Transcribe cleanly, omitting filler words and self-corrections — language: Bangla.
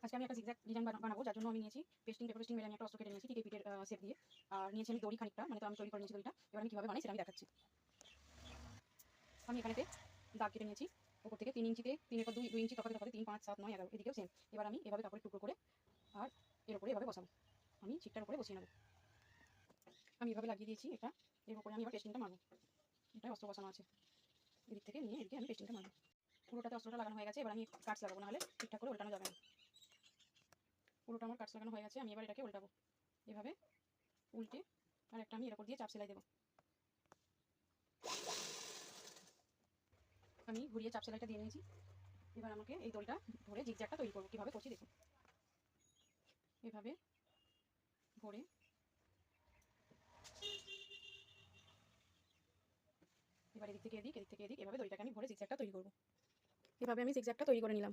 আজকে আমি একটা জিগজ্যাগ ডিজাইন বানাবো, যার জন্য আমি নিয়েছি পেস্টিং মেরে আমি একটা অস্ত্র কেটে নিয়েছি ঠিক এই পিঠের শেপ দিয়ে। আর নিয়েছি আমি দড়ি খানিকটা, মানে তো আমি তৈরি করে নিয়েছি দড়িটা। এবার আমি কীভাবে বানাই সেটা আমি দেখাচ্ছি। আমি এখানেতে দাগ কেটে নিয়েছি উপর থেকে 3 ইঞ্চিতে, 3 এর পর 2 ইঞ্চি তফাতে 3, 5, 7, 9, 11 এদিকেও সেম। এবার আমি এভাবে কাপড়ের টুকরো করে আর এর উপরে এভাবে বসাবো। আমি ছিটটার উপরে বসিয়ে নেবো। আমি এভাবে লাগিয়ে দিয়েছি এটা। এর উপরে আমি এবার পেস্টিংটা মারবো। এটা অস্ত্র বসানো আছে, এদিক থেকে নিয়ে এদিকে আমি পেস্টিংটা মারবো। পুরোটাতে অস্ত্রটা লাগানো হয়ে গেছে। এবার আমি কাটস লাগাবো, নাহলে ঠিকঠাক করে উল্টানো যাবে না। পুরোটা আমার কাটস লাগানো হয়ে গেছে। আমি এবার এটাকে উল্টাবো, এভাবে উল্টে আর একটা আমি এর উপর দিয়ে চাপ সেলাই দেবো। আমি ঘুরিয়ে চাপ সেলাইটা দিয়ে নিয়েছি। এবার আমাকে এই দড়িটা ধরে জিগজ্যাগটা তৈরি করবো। কীভাবে করছি দেখুন। এভাবে ভরে এবার এদিক থেকে এদিক, এদিক থেকে এদিক, এভাবে দড়িটাকে আমি ভরে জিগজ্যাগটা তৈরি করবো। এভাবে আমি জিগজ্যাগটা তৈরি করে নিলাম।